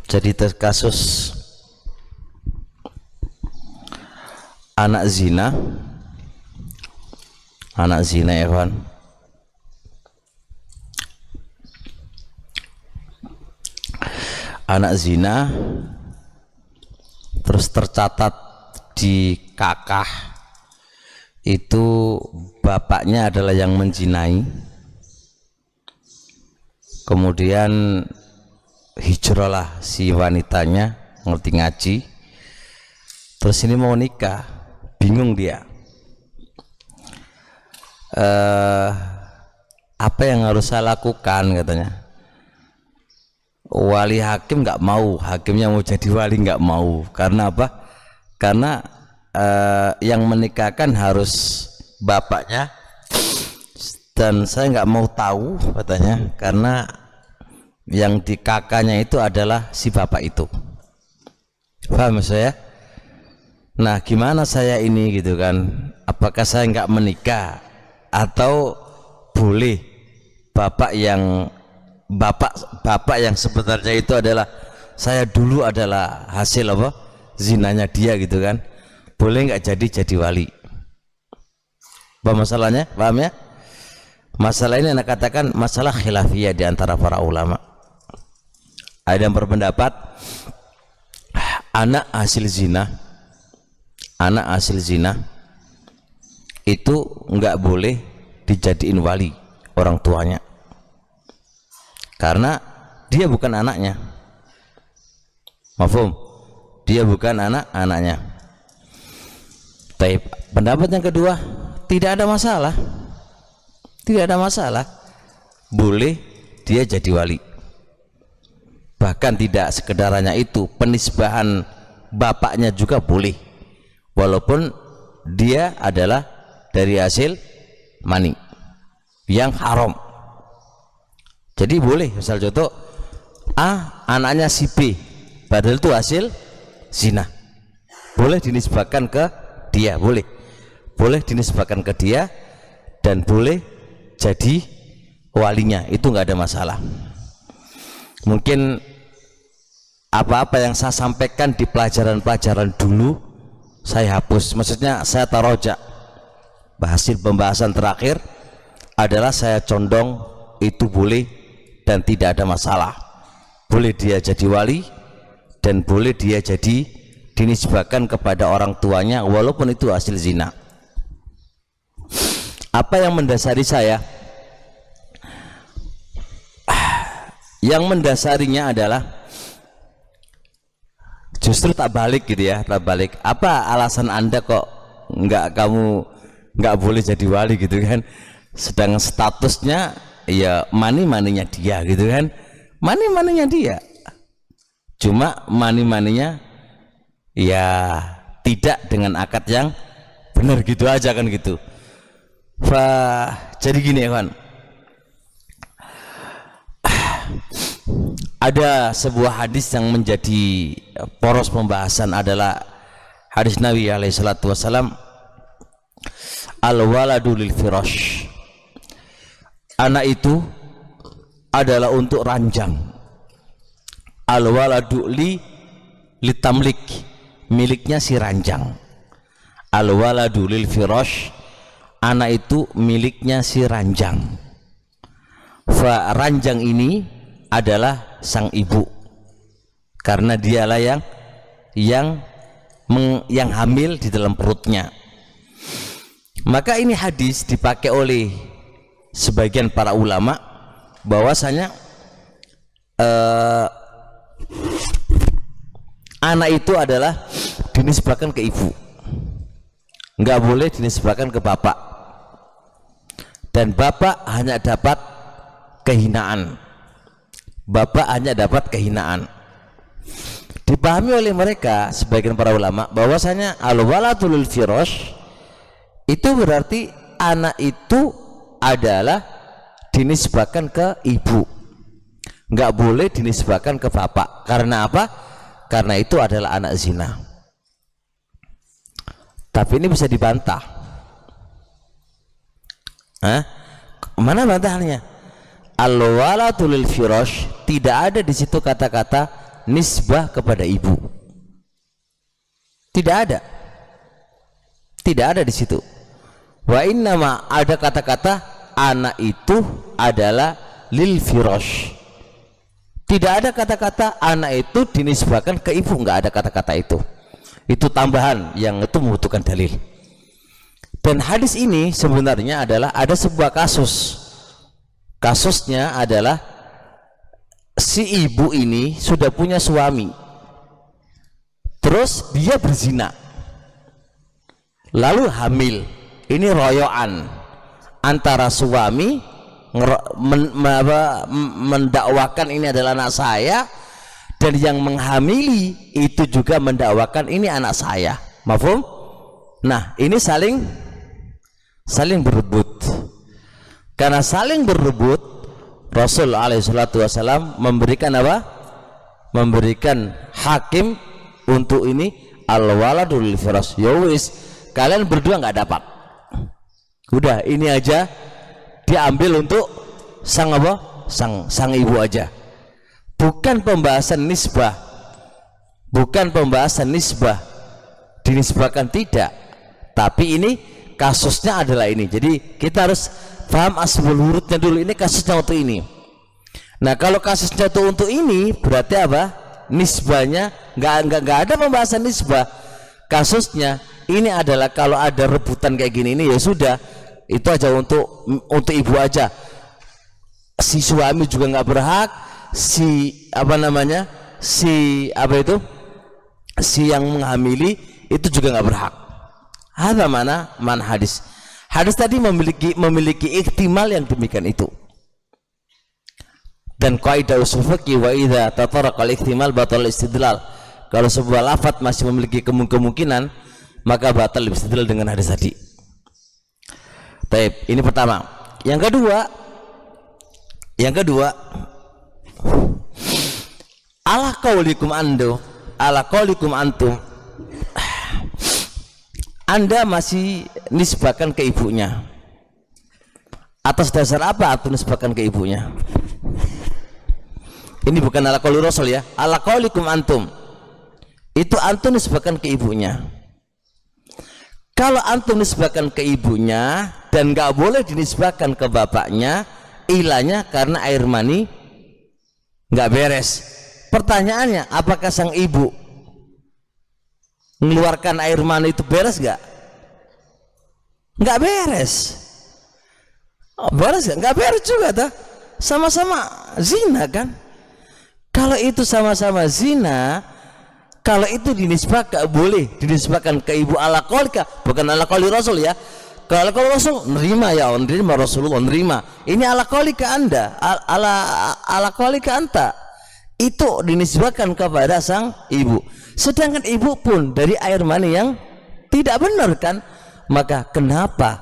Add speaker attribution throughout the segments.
Speaker 1: Jadi kasus anak zina ya kawan. Anak zina terus tercatat di kakah, itu bapaknya adalah yang menzinai, kemudian hijrahlah si wanitanya, ngerti ngaji, terus ini mau nikah, bingung dia, apa yang harus saya lakukan katanya. Wali hakim nggak mau, hakimnya mau jadi wali nggak mau. Karena apa? Karena yang menikahkan harus bapaknya, dan saya nggak mau tahu katanya, karena yang di kakaknya itu adalah si bapak itu. Paham saya? Nah, gimana saya ini gitu kan? Apakah saya nggak menikah atau boleh bapak yang sebenarnya itu adalah saya dulu adalah hasil apa zinanya dia gitu kan, boleh nggak jadi wali? Apa masalahnya? Paham ya? Masalah ini anak katakan masalah khilafiyah di antara para ulama. Ada yang berpendapat anak hasil zina itu nggak boleh dijadiin wali orang tuanya, karena dia bukan anaknya. Mafhum? Dia bukan anaknya. Baik. Pendapat yang kedua, tidak ada masalah. Tidak ada masalah. Boleh dia jadi wali. Bahkan tidak sekedar hanya itu, penisbahan bapaknya juga boleh. Walaupun dia adalah dari hasil mani yang haram. Jadi boleh, misal contoh A anaknya si B, padahal itu hasil zina, boleh dinisbahkan ke dia, boleh dinisbahkan ke dia, dan boleh jadi walinya, itu nggak ada masalah. Mungkin apa-apa yang saya sampaikan di pelajaran-pelajaran dulu saya hapus, maksudnya saya tarojak. Hasil pembahasan terakhir adalah saya condong itu boleh dan tidak ada masalah. Boleh dia jadi wali dan boleh dia jadi dinisbahkan kepada orang tuanya walaupun itu hasil zina. Apa yang mendasari saya? Yang mendasarinya adalah justru tak balik gitu ya, tak balik. Apa alasan Anda kok kamu nggak boleh jadi wali gitu kan? Sedang statusnya ya maninya dia gitu kan, maninya dia, cuma maninya ya tidak dengan akad yang benar gitu aja kan gitu. Jadi gini ya kan, ada sebuah hadis yang menjadi poros pembahasan adalah hadis Nabi alaihi salatu wasalam, al-waladu lil firash, anak itu adalah untuk ranjang. Al-waladu litamlik, miliknya si ranjang. Al-waladu lil firash, anak itu miliknya si ranjang. Fa ranjang ini adalah sang ibu, karena dialah yang hamil di dalam perutnya. Maka ini hadis dipakai oleh sebagian para ulama bahwasanya anak itu adalah dinisbahkan ke ibu, nggak boleh dinisbahkan ke bapak, dan bapak hanya dapat kehinaan. Dipahami oleh mereka sebagian para ulama bahwasanya al-waladul firash itu berarti anak itu adalah dinisbahkan ke ibu, nggak boleh dinisbahkan ke bapak. Karena apa? Karena itu adalah anak zina. Tapi ini bisa dibantah. Mana bantahnya? Al-waladul firash, tidak ada di situ kata-kata nisbah kepada ibu. Tidak ada. Tidak ada di situ. Wa innama ada kata-kata anak itu adalah lil firash. Tidak ada kata-kata anak itu dinisbahkan ke ibu, enggak ada kata-kata itu. Itu tambahan yang itu membutuhkan dalil. Dan hadis ini sebenarnya adalah ada sebuah kasus. Kasusnya adalah si ibu ini sudah punya suami, terus dia berzina, lalu hamil. Ini royoan antara suami mendakwakan ini adalah anak saya, dan yang menghamili itu juga mendakwakan ini anak saya. Mafhum? Nah, ini saling berebut. Karena saling berebut, Rasul alaihi salatu wasallam memberikan apa? Memberikan hakim untuk ini al-waladul firas. Ya wis, kalian berdua nggak dapat. Udah, ini aja diambil untuk sang apa? Sang ibu aja. Bukan pembahasan nisbah. Bukan pembahasan nisbah. Dinisbahkan tidak. Tapi ini kasusnya adalah ini. Jadi kita harus paham asbul hurufnya dulu. Ini kasusnya untuk ini. Nah, kalau kasusnya itu untuk ini, berarti apa? Nisbahnya nggak ada pembahasan nisbah. Kasusnya ini adalah kalau ada rebutan kayak gini ini, ya sudah, itu aja untuk ibu aja. Si suami juga nggak berhak, si yang menghamili itu juga nggak berhak. Ada mana hadis. Hadis tadi memiliki ihtimal yang demikian itu. Dan kaidah usul fiqih, wa idza tataraqa al-ihtimal batal istidlal. Kalau sebuah lafaz masih memiliki kemungkinan, maka batal istidlal dengan hadis tadi. Baik, ini pertama. Yang kedua, ala qaulikum antum, Anda masih nisbahkan ke ibunya. Atas dasar apa antum nisbahkan ke ibunya? Ini bukan ala qauli Rasul ya. Ala qaulikum antum, itu antum nisbahkan ke ibunya. Kalau antum nisbahkan ke ibunya dan nggak boleh dinisbahkan ke bapaknya, ilahnya karena air mani nggak beres. Pertanyaannya, apakah sang ibu mengeluarkan air mani itu beres nggak? Nggak beres. Oh, beres nggak? Nggak beres juga tuh. Sama-sama zina kan? Kalau itu sama-sama zina, kalau itu dinisbahkan, boleh dinisbahkan ke ibu ala qaulika, bukan ala qauli Rasul ya. Kalau Rasul nerima ya, nerima Rasulullah nerima. Ini ala qaulika Anda, ala qaulika anta. Itu dinisbahkan kepada sang ibu. Sedangkan ibu pun dari air mani yang tidak benar kan? Maka kenapa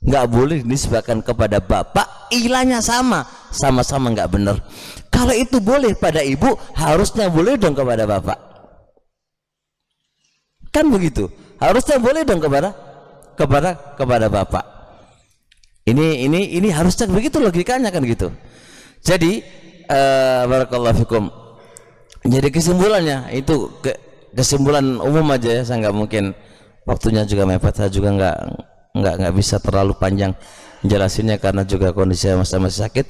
Speaker 1: nggak boleh dinisbahkan kepada bapak? Ilahnya sama-sama nggak benar. Kalau itu boleh pada ibu, harusnya boleh dong kepada bapak. Kan begitu? Harusnya boleh dong kepada bapak. Ini harusnya begitu logikanya kan gitu. Jadi barakallahu fikum. Jadi kesimpulannya itu kesimpulan umum aja ya, saya nggak mungkin, waktunya juga mepet, saya juga nggak bisa terlalu panjang jelasinnya karena juga kondisi saya masih sakit.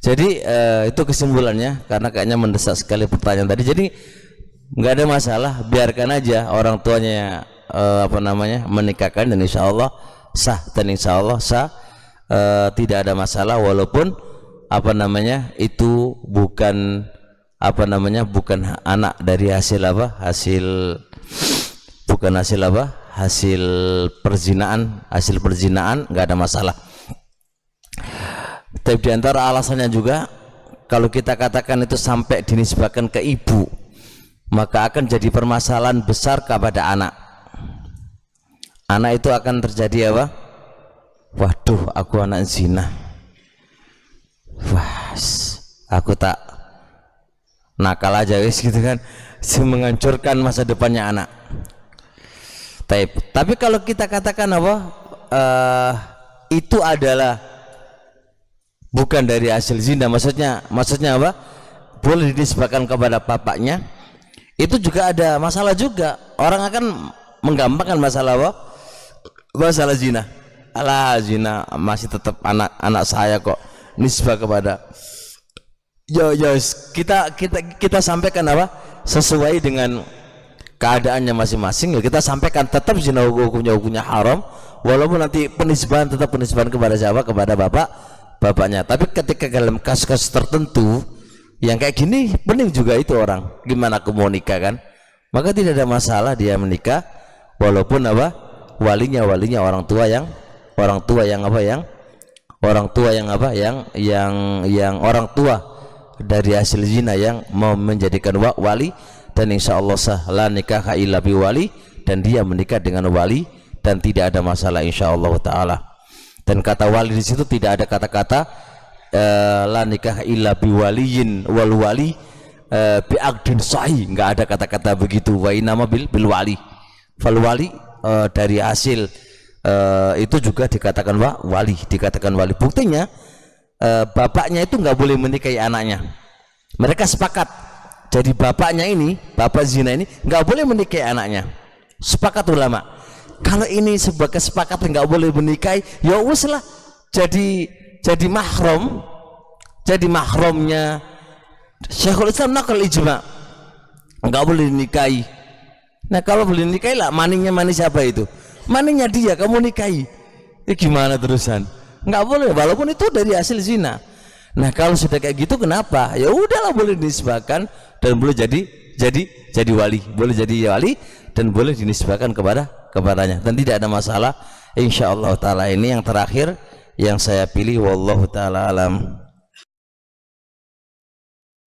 Speaker 1: Jadi itu kesimpulannya, karena kayaknya mendesak sekali pertanyaan tadi. Jadi nggak ada masalah, biarkan aja orang tuanya menikahkan, dan insya Allah sah, tidak ada masalah, walaupun itu bukan anak dari hasil perzinaan, nggak ada masalah. Tapi diantara alasannya juga, kalau kita katakan itu sampai dinisbahkan ke ibu, maka akan jadi permasalahan besar kepada anak. Anak itu akan terjadi apa? Waduh, aku anak zina. Wah, aku tak nakal aja wis gitu kan. Menghancurkan masa depannya anak. Tapi kalau kita katakan itu adalah bukan dari hasil zina, maksudnya apa? boleh dinisbahkan kepada bapaknya, itu juga ada masalah juga. Orang akan menggampangkan masalah apa? Masalah zina. Alah, zina masih tetap anak saya kok, nisbah kepada. Kita sampaikan apa? Sesuai dengan keadaannya masing-masing. Ya kita sampaikan tetap zina hukumnya haram, walaupun nanti penisbahan tetap penisbahan kepada siapa? Kepada bapaknya. Tapi ketika dalam kasus-kasus tertentu yang kayak gini, pening juga itu orang. Gimana aku mau nikah kan? Maka tidak ada masalah dia menikah, walaupun apa? Walinya orang tua yang orang tua dari hasil zina yang mau menjadikan wali, dan insya Allah sah la nikah illa bi wali, dan dia menikah dengan wali dan tidak ada masalah insya Allah taala. Dan kata wali di situ tidak ada kata-kata la nikah illa bi waliyin wal wali bi aqdin sahih, enggak ada kata-kata begitu. Wa inama bil wali fal wali dari hasil itu juga dikatakan wali, dikatakan wali. Buktinya bapaknya itu nggak boleh menikahi anaknya. Mereka sepakat. Jadi bapaknya ini, bapak zina ini nggak boleh menikahi anaknya. Sepakat ulama. Kalau ini sebuah kesepakatan nggak boleh menikahi, ya uslah jadi mahram, jadi mahramnya Syekhul Islam nakal ijma, nggak boleh dinikahi. Nah kalau boleh dinikahi lah, maninya mani siapa itu? Maninya dia, kamu nikahi. Gimana terusan? Nggak boleh, walaupun itu dari hasil zina. Nah kalau sudah kayak gitu kenapa? Ya udahlah, boleh dinisbahkan dan boleh jadi wali, boleh jadi wali dan boleh dinisbahkan kepadanya, dan tidak ada masalah insyaallah taala. Ini yang terakhir yang saya pilih, wallahu taala alam.